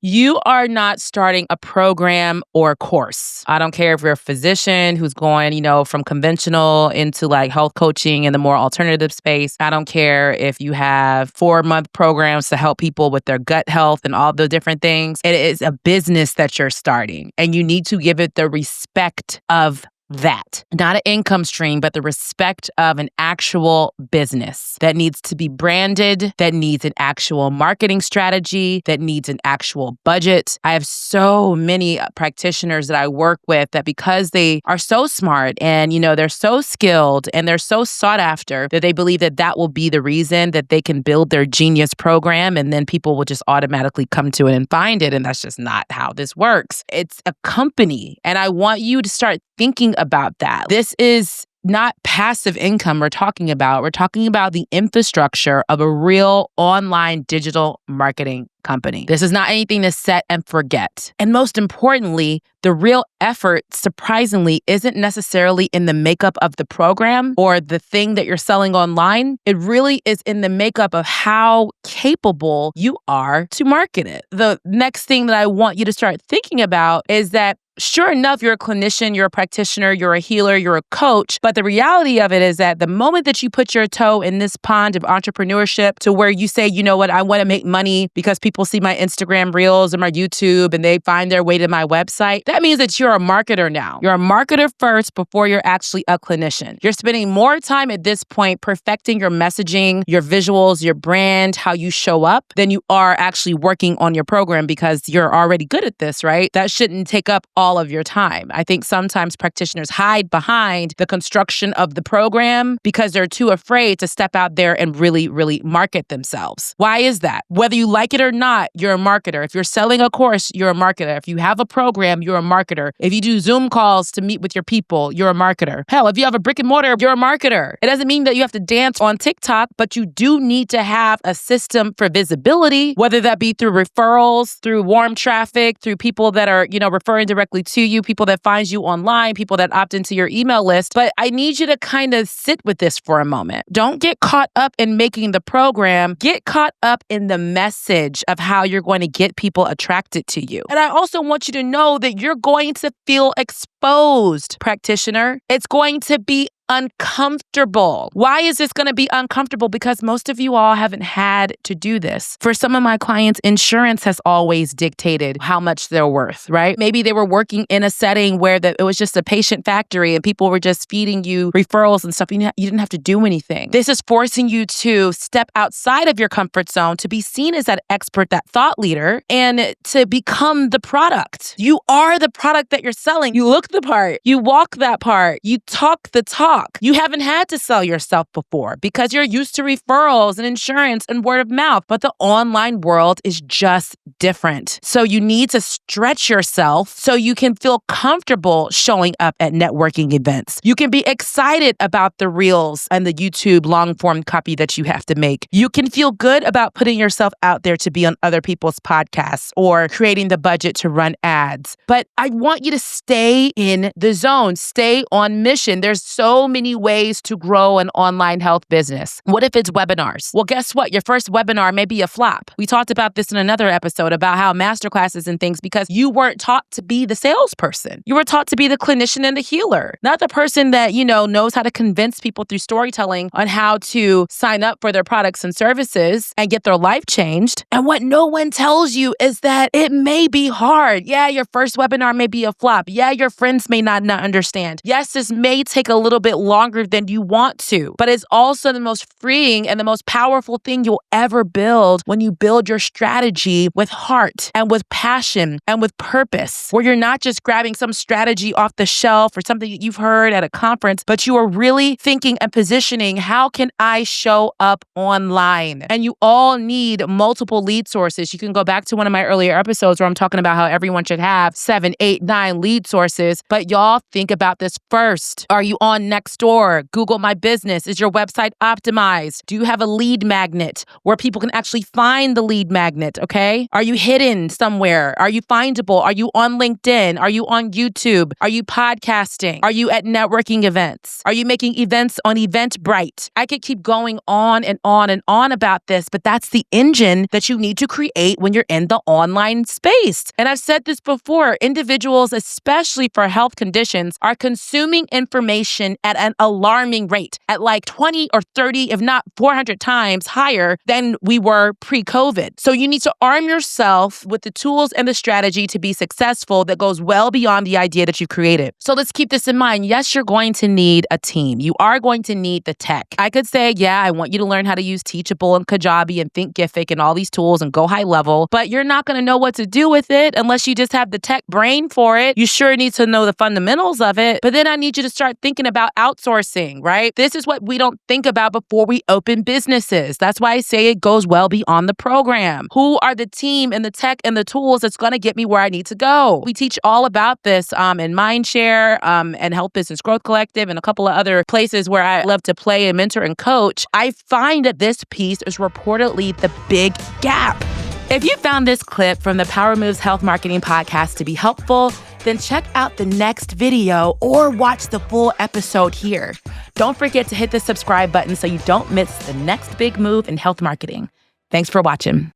You are not starting a program or a course. I don't care if you're a physician who's going, from conventional into like health coaching in the more alternative space. I don't care if you have 4-month programs to help people with their gut health and all the different things. It is a business that you're starting, and you need to give it the respect of that. Not an income stream, but the respect of an actual business that needs to be branded, that needs an actual marketing strategy, that needs an actual budget. I have so many practitioners that I work with that because they are so smart and, they're so skilled and they're so sought after that they believe that that will be the reason that they can build their genius program, and then people will just automatically come to it and find it. And that's just not how this works. It's a company. And I want you to start thinking about that. This is not passive income we're talking about. We're talking about the infrastructure of a real online digital marketing company. This is not anything to set and forget. And most importantly, the real effort, surprisingly, isn't necessarily in the makeup of the program or the thing that you're selling online. It really is in the makeup of how capable you are to market it. The next thing that I want you to start thinking about is that sure enough, you're a clinician, you're a practitioner, you're a healer, you're a coach. But the reality of it is that the moment that you put your toe in this pond of entrepreneurship to where you say, you know what, I want to make money because people see my Instagram reels and my YouTube and they find their way to my website, that means that you're a marketer now. You're a marketer first before you're actually a clinician. You're spending more time at this point perfecting your messaging, your visuals, your brand, how you show up than you are actually working on your program because you're already good at this, right? That shouldn't take up all of your time. I think sometimes practitioners hide behind the construction of the program because they're too afraid to step out there and really, really market themselves. Why is that? Whether you like it or not, you're a marketer. If you're selling a course, you're a marketer. If you have a program, you're a marketer. If you do Zoom calls to meet with your people, you're a marketer. Hell, if you have a brick and mortar, you're a marketer. It doesn't mean that you have to dance on TikTok, but you do need to have a system for visibility, whether that be through referrals, through warm traffic, through people that are, referring directly to you, people that find you online, people that opt into your email list. But I need you to kind of sit with this for a moment. Don't get caught up in making the program. Get caught up in the message of how you're going to get people attracted to you. And I also want you to know that you're going to feel exposed, practitioner. It's going to be uncomfortable. Why is this going to be uncomfortable? Because most of you all haven't had to do this. For some of my clients, insurance has always dictated how much they're worth, right? Maybe they were working in a setting where it was just a patient factory and people were just feeding you referrals and stuff. You didn't have to do anything. This is forcing you to step outside of your comfort zone, to be seen as that expert, that thought leader, and to become the product. You are the product that you're selling. You look the part. You walk that part. You talk the talk. You haven't had to sell yourself before because you're used to referrals and insurance and word of mouth, but the online world is just different. So you need to stretch yourself so you can feel comfortable showing up at networking events. You can be excited about the reels and the YouTube long form copy that you have to make. You can feel good about putting yourself out there to be on other people's podcasts or creating the budget to run ads. But I want you to stay in the zone, stay on mission. There's so many ways to grow an online health business. What if it's webinars? Well, guess what? Your first webinar may be a flop. We talked about this in another episode about how masterclasses and things, because you weren't taught to be the salesperson. You were taught to be the clinician and the healer, not the person that, knows how to convince people through storytelling on how to sign up for their products and services and get their life changed. And what no one tells you is that it may be hard. Yeah, your first webinar may be a flop. Yeah, your friends may not understand. Yes, this may take a little bit longer than you want to, but it's also the most freeing and the most powerful thing you'll ever build when you build your strategy with heart and with passion and with purpose, where you're not just grabbing some strategy off the shelf or something that you've heard at a conference, but you are really thinking and positioning, how can I show up online? And you all need multiple lead sources. You can go back to one of my earlier episodes where I'm talking about how everyone should have 7, 8, 9 lead sources, but y'all think about this first. Are you on next door? Google My Business. Is your website optimized? Do you have a lead magnet where people can actually find the lead magnet? Okay. Are you hidden somewhere? Are you findable? Are you on LinkedIn? Are you on YouTube? Are you podcasting? Are you at networking events? Are you making events on Eventbrite? I could keep going on and on and on about this, but that's the engine that you need to create when you're in the online space. And I've said this before, individuals, especially for health conditions, are consuming information at an alarming rate, at like 20 or 30, if not 400 times higher than we were pre-COVID. So you need to arm yourself with the tools and the strategy to be successful that goes well beyond the idea that you created. So let's keep this in mind. Yes, you're going to need a team. You are going to need the tech. I could say, yeah, I want you to learn how to use Teachable and Kajabi and Thinkific and all these tools and go high level, but you're not going to know what to do with it unless you just have the tech brain for it. You sure need to know the fundamentals of it, but then I need you to start thinking about outsourcing, right? This is what we don't think about before we open businesses. That's why I say it goes well beyond the program. Who are the team and the tech and the tools that's going to get me where I need to go? We teach all about this in Mindshare and Health Business Growth Collective and a couple of other places where I love to play and mentor and coach. I find that this piece is reportedly the big gap. If you found this clip from the Power Moves Health Marketing Podcast to be helpful, then check out the next video or watch the full episode here. Don't forget to hit the subscribe button so you don't miss the next big move in health marketing. Thanks for watching.